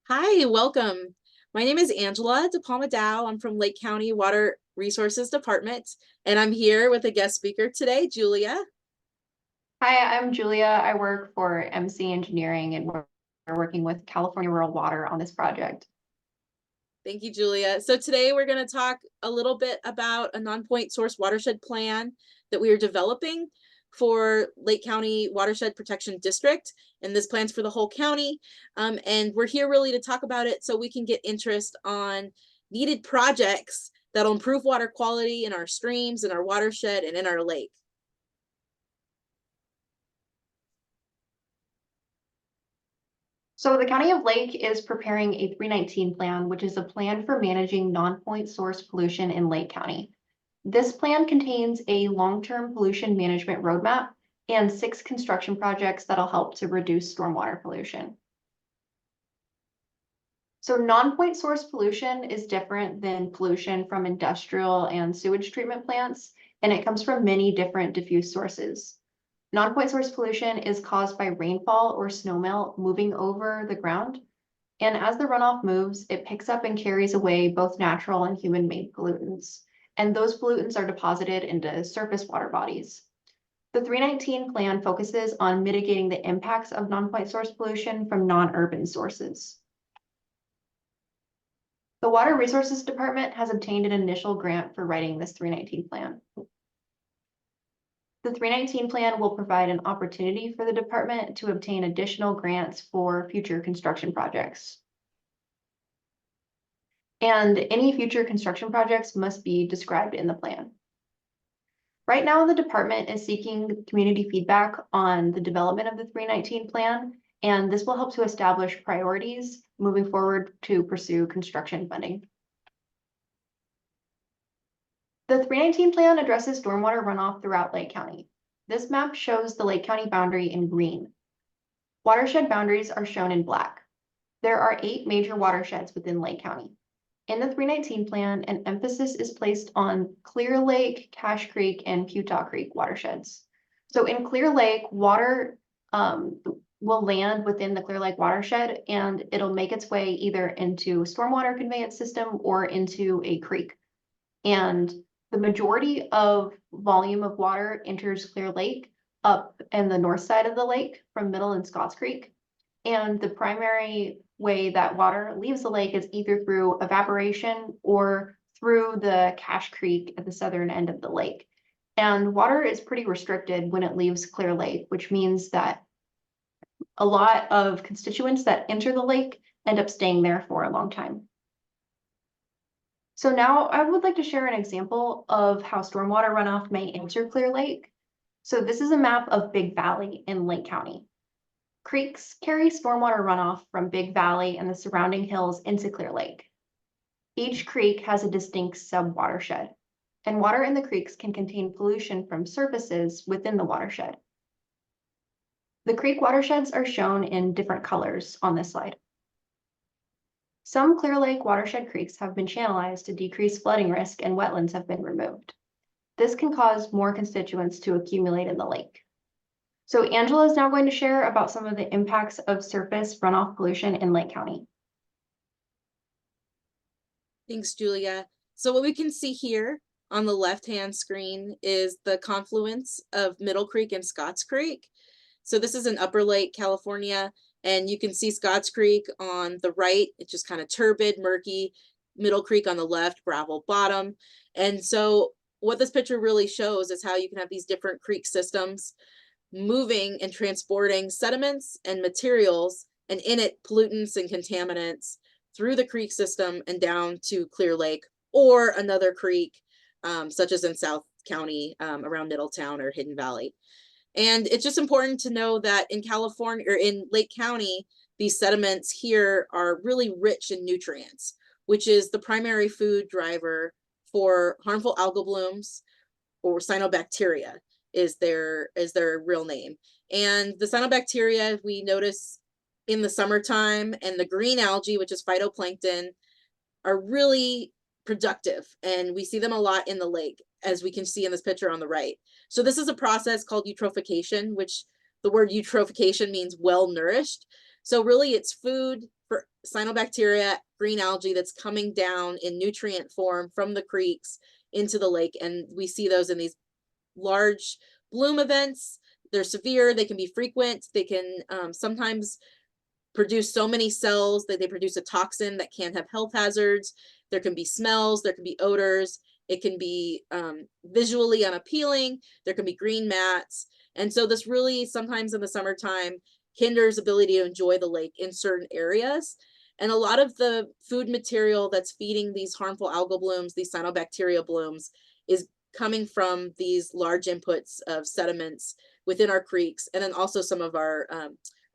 Hi, welcome. My name is Angela DePalma Dow. I'm from Lake County Water Resources Department, and I'm here with a guest speaker today, Julia. Hi, I'm Julia. I work for MC Engineering and we're working with California Rural Water on this project. Thank you, Julia. So today we're going to talk a little bit about a non-point source watershed plan that we are developing for Lake County Watershed Protection District. And this plan's for the whole county. And we're here really to talk about it so we can get interest on needed projects that'll improve water quality in our streams, in our watershed, and in our lake. So the County of Lake is preparing a 319 plan, which is a plan for managing non-point source pollution in Lake County. This plan contains a long-term pollution management roadmap and 6 construction projects that'll help to reduce stormwater pollution. So non-point source pollution is different than pollution from industrial and sewage treatment plants, and it comes from many different diffuse sources. Non-point source pollution is caused by rainfall or snowmelt moving over the ground. And as the runoff moves, it picks up and carries away both natural and human-made pollutants. And those pollutants are deposited into surface water bodies. The 319 plan focuses on mitigating the impacts of non-point source pollution from non-urban sources. The Water Resources Department has obtained an initial grant for writing this 319 plan. The 319 plan will provide an opportunity for the department to obtain additional grants for future construction projects. And any future construction projects must be described in the plan. Right now, the department is seeking community feedback on the development of the 319 plan, and this will help to establish priorities moving forward to pursue construction funding. The 319 plan addresses stormwater runoff throughout Lake County. This map shows the Lake County boundary in green. Watershed boundaries are shown in black. There are 8 major watersheds within Lake County. In the 319 plan, an emphasis is placed on Clear Lake, Cache Creek, and Putah Creek watersheds. So in Clear Lake, water will land within the Clear Lake watershed, and it'll make its way either into a stormwater conveyance system or into a creek. And the majority of volume of water enters Clear Lake up in the north side of the lake from Middle and Scotts Creek. And the primary way that water leaves the lake is either through evaporation or through the Cache Creek at the southern end of the lake. And water is pretty restricted when it leaves Clear Lake, which means that a lot of constituents that enter the lake end up staying there for a long time. So now I would like to share an example of how stormwater runoff may enter Clear Lake. So this is a map of Big Valley in Lake County. Creeks carry stormwater runoff from Big Valley and the surrounding hills into Clear Lake. Each creek has a distinct sub-watershed, and water in the creeks can contain pollution from surfaces within the watershed. The creek watersheds are shown in different colors on this slide. Some Clear Lake watershed creeks have been channelized to decrease flooding risk and wetlands have been removed. This can cause more constituents to accumulate in the lake. So Angela is now going to share about some of the impacts of surface runoff pollution in Lake County. Thanks, Julia. So what we can see here on the left-hand screen is the confluence of Middle Creek and Scotts Creek. So this is in Upper Lake, California, and you can see Scotts Creek on the right. It's just kind of turbid, murky. Middle Creek on the left, gravel bottom. And so what this picture really shows is how you can have these different creek systems moving and transporting sediments and materials, and in it pollutants and contaminants through the creek system and down to Clear Lake or another creek, such as in South County, around Middletown or Hidden Valley. And it's just important to know that in California or in Lake County, these sediments here are really rich in nutrients, which is the primary food driver for harmful algal blooms, or cyanobacteria is their real name. And the cyanobacteria we notice in the summertime, and the green algae, which is phytoplankton, are really productive, and we see them a lot in the lake, as we can see in this picture on the right. So this is a process called eutrophication, which the word eutrophication means well nourished. So really it's food for cyanobacteria, green algae that's coming down in nutrient form from the creeks into the lake. And we see those in these large bloom events. They're severe, they can be frequent, they can sometimes produce so many cells that they produce a toxin that can have health hazards. There can be smells, there can be odors, it can be visually unappealing, there can be green mats. And so this really sometimes in the summertime hinders ability to enjoy the lake in certain areas. And a lot of the food material that's feeding these harmful algal blooms, these cyanobacteria blooms, is coming from these large inputs of sediments within our creeks, and then also some of our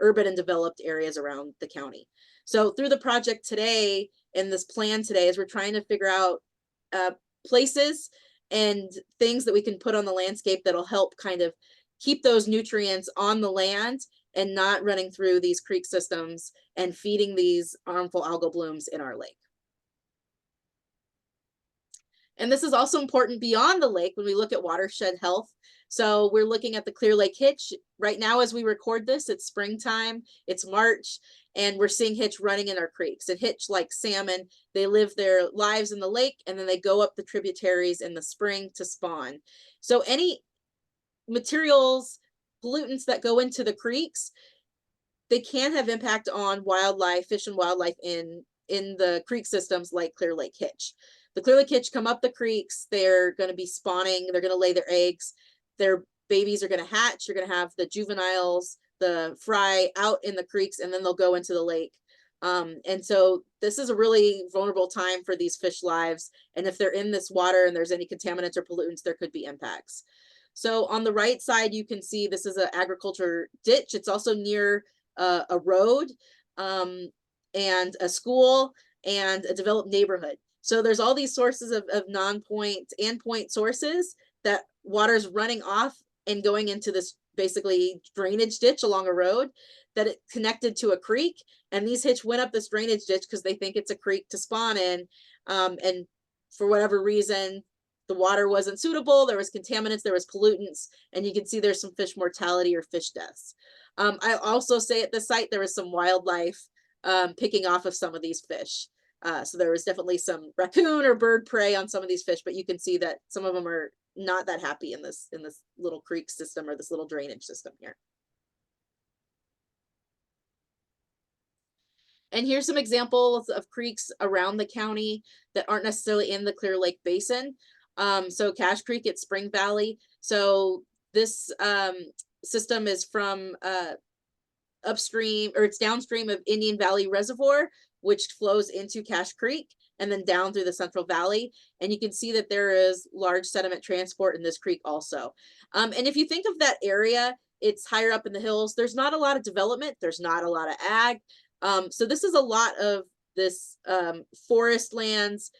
urban and developed areas around the county. So through the project today and this plan today, is we're trying to figure out places and things that we can put on the landscape that'll help kind of keep those nutrients on the land and not running through these creek systems and feeding these harmful algal blooms in our lake. And this is also important beyond the lake when we look at watershed health. So we're looking at the Clear Lake hitch. Right now, as we record this, it's springtime, it's March, and we're seeing hitch running in our creeks. And hitch, like salmon, they live their lives in the lake, and then they go up the tributaries in the spring to spawn. So any materials, pollutants that go into the creeks, they can have impact on wildlife, fish and wildlife in the creek systems like Clear Lake hitch. The Clear Lake hitch come up the creeks, they're going to be spawning, they're going to lay their eggs, their babies are going to hatch, you're going to have the juveniles, the fry out in the creeks, and then they'll go into the lake. And so this is a really vulnerable time for these fish lives. And if they're in this water and there's any contaminants or pollutants, there could be impacts. So on the right side, you can see this is an agriculture ditch. It's also near a road and a school and a developed neighborhood. So there's all these sources of non-point and point sources that water's running off and going into this basically drainage ditch along a road that it connected to a creek. And these hitch went up this drainage ditch because they think it's a creek to spawn in. And for whatever reason, the water wasn't suitable, there was contaminants, there was pollutants, and you can see there's some fish mortality or fish deaths. I also say at the site, there was some wildlife picking off of some of these fish. So there was definitely some raccoon or bird prey on some of these fish, but you can see that some of them are not that happy in this little creek system or this little drainage system here. And here's some examples of creeks around the county that aren't necessarily in the Clear Lake Basin. So Cache Creek at Spring Valley. So this system is from upstream, or it's downstream of Indian Valley Reservoir, which flows into Cache Creek and then down through the Central Valley. And you can see that there is large sediment transport in this creek also. And if you think of that area, it's higher up in the hills. There's not a lot of development. There's not a lot of ag. So this is a lot of this forest lands,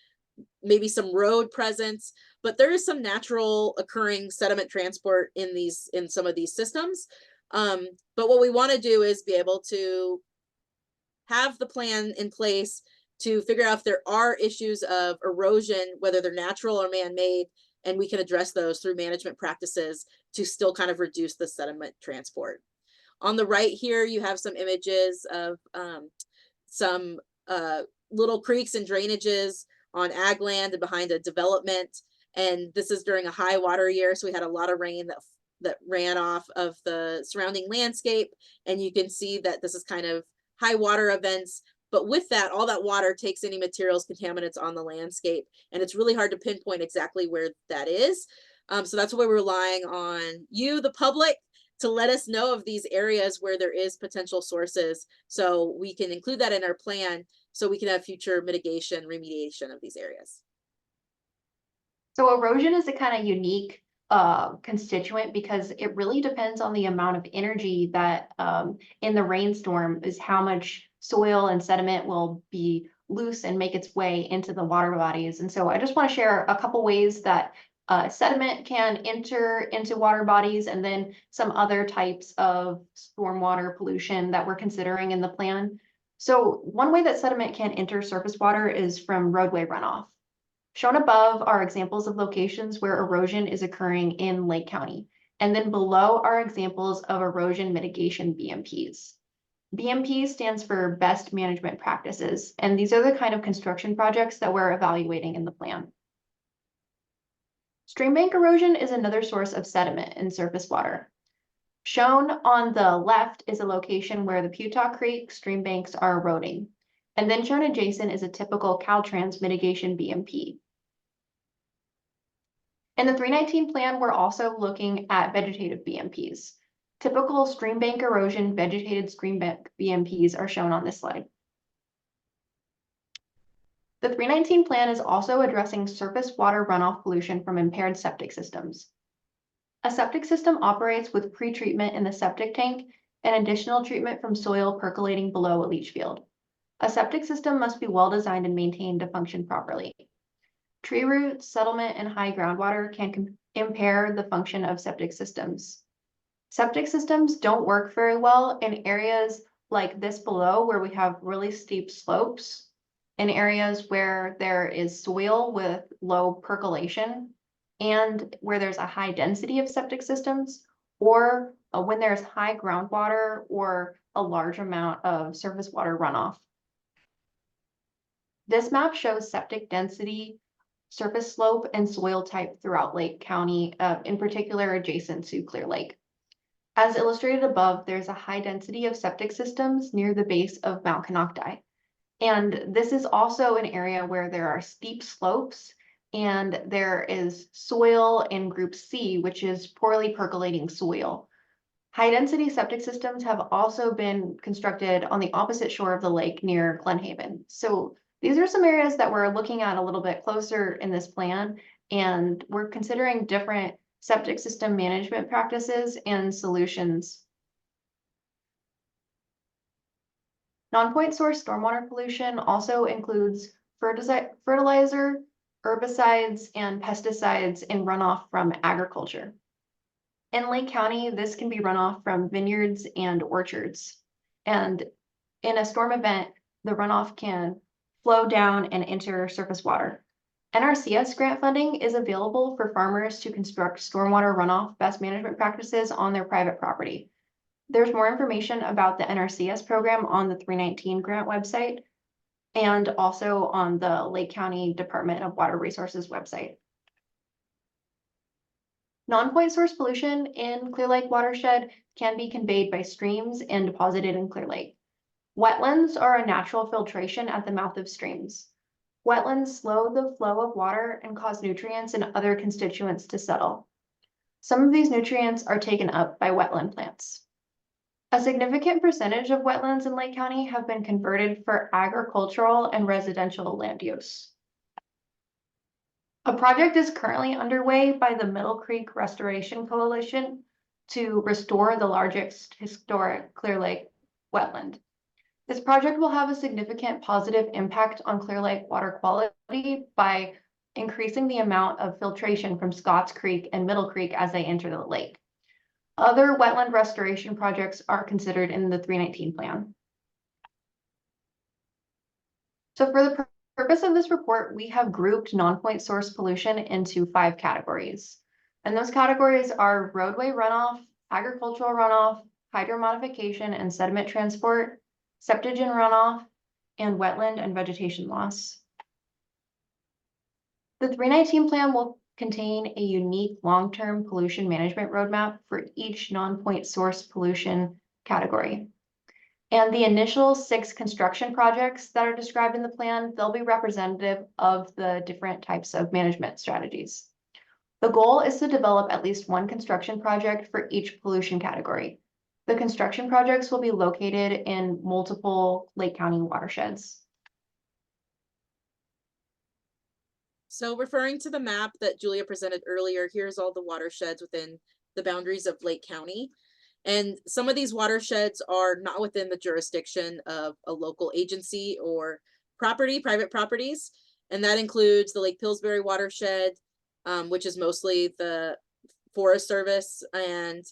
maybe some road presence, but there is some natural occurring sediment transport in some of these systems. But what we want to do is be able to have the plan in place to figure out if there are issues of erosion, whether they're natural or man-made, and we can address those through management practices to still kind of reduce the sediment transport. On the right here, you have some images of some little creeks and drainages on ag land and behind a development. And this is during a high water year, so we had a lot of rain that ran off of the surrounding landscape. And you can see that this is kind of high water events. But with that, all that water takes any materials, contaminants on the landscape. And it's really hard to pinpoint exactly where that is. So that's why we're relying on you, the public, to let us know of these areas where there is potential sources, so we can include that in our plan so we can have future mitigation, remediation of these areas. So erosion is a kind of unique constituent because it really depends on the amount of energy that in the rainstorm is how much soil and sediment will be loose and make its way into the water bodies. And so I just want to share a couple ways that sediment can enter into water bodies, and then some other types of stormwater pollution that we're considering in the plan. So one way that sediment can enter surface water is from roadway runoff. Shown above are examples of locations where erosion is occurring in Lake County, and then below are examples of erosion mitigation BMPs. BMP stands for Best Management Practices, and these are the kind of construction projects that we're evaluating in the plan. Stream bank erosion is another source of sediment in surface water. Shown on the left is a location where the Putah Creek stream banks are eroding, and then shown adjacent is a typical Caltrans mitigation BMP. In the 319 plan, we're also looking at vegetative BMPs. Typical stream bank erosion vegetated stream bank BMPs are shown on this slide. The 319 plan is also addressing surface water runoff pollution from impaired septic systems. A septic system operates with pretreatment in the septic tank and additional treatment from soil percolating below a leach field. A septic system must be well designed and maintained to function properly. Tree roots, settlement, and high groundwater can impair the function of septic systems. Septic systems don't work very well in areas like this below, where we have really steep slopes, in areas where there is soil with low percolation, and where there's a high density of septic systems, or when there's high groundwater or a large amount of surface water runoff. This map shows septic density, surface slope, and soil type throughout Lake County, in particular adjacent to Clear Lake. As illustrated above, there's a high density of septic systems near the base of Mount Konocti. And this is also an area where there are steep slopes and there is soil in group C, which is poorly percolating soil. High density septic systems have also been constructed on the opposite shore of the lake near Glen Haven. So these are some areas that we're looking at a little bit closer in this plan, and we're considering different septic system management practices and solutions. Non-point source stormwater pollution also includes fertilizer, herbicides, and pesticides in runoff from agriculture. In Lake County, this can be runoff from vineyards and orchards. And in a storm event, the runoff can flow down and enter surface water. NRCS grant funding is available for farmers to construct stormwater runoff best management practices on their private property. There's more information about the NRCS program on the 319 grant website and also on the Lake County Department of Water Resources website. Non-point source pollution in Clear Lake watershed can be conveyed by streams and deposited in Clear Lake. Wetlands are a natural filtration at the mouth of streams. Wetlands slow the flow of water and cause nutrients and other constituents to settle. Some of these nutrients are taken up by wetland plants. A significant percentage of wetlands in Lake County have been converted for agricultural and residential land use. A project is currently underway by the Middle Creek Restoration Coalition to restore the largest historic Clear Lake wetland. This project will have a significant positive impact on Clear Lake water quality by increasing the amount of filtration from Scotts Creek and Middle Creek as they enter the lake. Other wetland restoration projects are considered in the 319 plan. So for the purpose of this report, we have grouped non-point source pollution into 5 categories. And those categories are roadway runoff, agricultural runoff, hydromodification and sediment transport, septogen runoff, and wetland and vegetation loss. The 319 plan will contain a unique long-term pollution management roadmap for each non-point source pollution category. And the initial 6 construction projects that are described in the plan, they'll be representative of the different types of management strategies. The goal is to develop at least 1 construction project for each pollution category. The construction projects will be located in multiple Lake County watersheds. So referring to the map that Julia presented earlier, here's all the watersheds within the boundaries of Lake County. And some of these watersheds are not within the jurisdiction of a local agency or private properties. And that includes the Lake Pillsbury watershed, which is mostly the Forest Service, and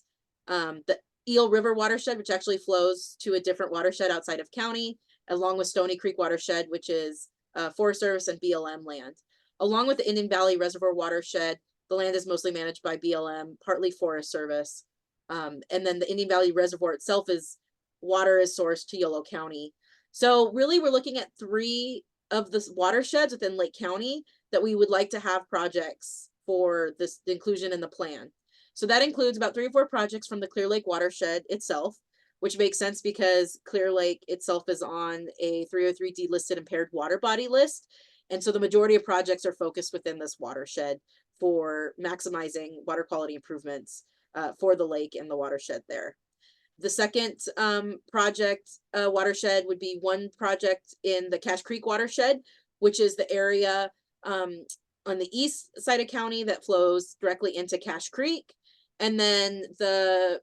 the Eel River watershed, which actually flows to a different watershed outside of county, along with Stony Creek watershed, which is Forest Service and BLM land. Along with the Indian Valley Reservoir watershed, the land is mostly managed by BLM, partly Forest Service. And then the Indian Valley Reservoir itself is water is sourced to Yolo County. So really, we're looking at 3 of the watersheds within Lake County that we would like to have projects for this inclusion in the plan. So that includes about 3 or 4 projects from the Clear Lake watershed itself, which makes sense because Clear Lake itself is on a 303D listed impaired water body list. And so the majority of projects are focused within this watershed for maximizing water quality improvements for the lake and the watershed there. The second project watershed would be one project in the Cache Creek watershed, which is the area on the east side of county that flows directly into Cache Creek. And then the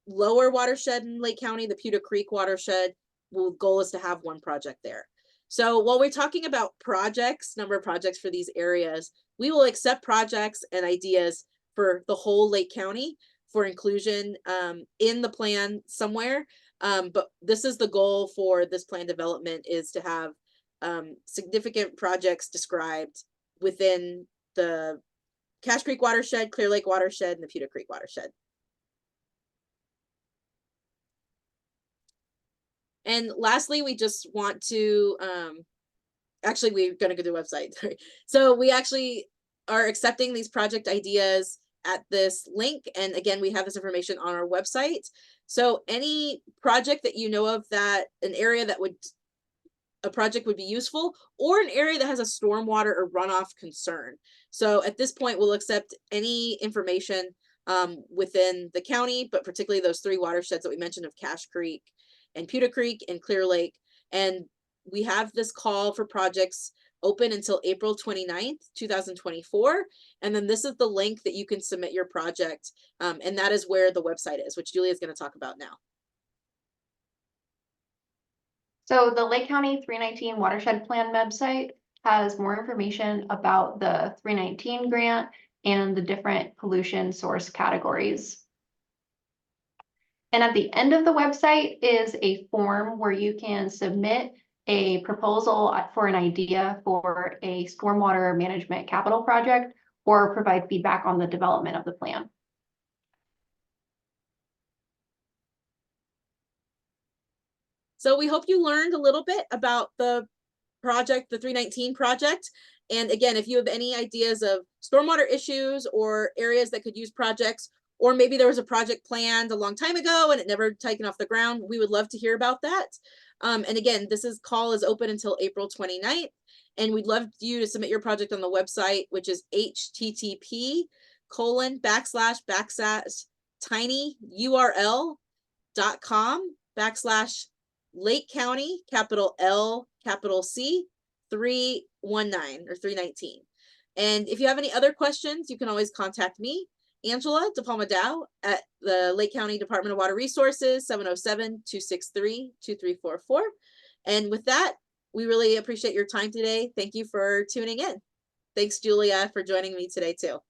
lower watershed in Lake County, the Pewter Creek watershed, goal is to have one project there. So while we're talking about projects, number of projects for these areas, we will accept projects and ideas for the whole Lake County for inclusion in the plan somewhere. But this is the goal for this plan development, is to have significant projects described within the Cache Creek watershed, Clear Lake watershed, and the Pewter Creek watershed. And lastly, we just want to, actually, we're going to go to the website. Sorry. So we actually are accepting these project ideas at this link. And again, we have this information on our website. So any project that you know of, that an area that would, a project would be useful, or an area that has a stormwater or runoff concern. So at this point, we'll accept any information within the county, but particularly those 3 watersheds that we mentioned of Cache Creek and Pewter Creek and Clear Lake. And we have this call for projects open until April 29th, 2024. And then this is the link that you can submit your project. And that is where the website is, which Julia is going to talk about now. So the Lake County 319 Watershed Plan website has more information about the 319 grant and the different pollution source categories. And at the end of the website is a form where you can submit a proposal for an idea for a stormwater management capital project, or provide feedback on the development of the plan. So we hope you learned a little bit about the project, the 319 project. And again, if you have any ideas of stormwater issues or areas that could use projects, or maybe there was a project planned a long time ago and it never taken off the ground, we would love to hear about that. And again, call is open until April 29th. And we'd love you to submit your project on the website, which is http://tinyurl.com/Lake County, capital L, capital C, 319 or 319. And if you have any other questions, you can always contact me, Angela DePalma Dow, at the Lake County Department of Water Resources, 707-263-2344. And with that, we really appreciate your time today. Thank you for tuning in. Thanks, Julia, for joining me today too.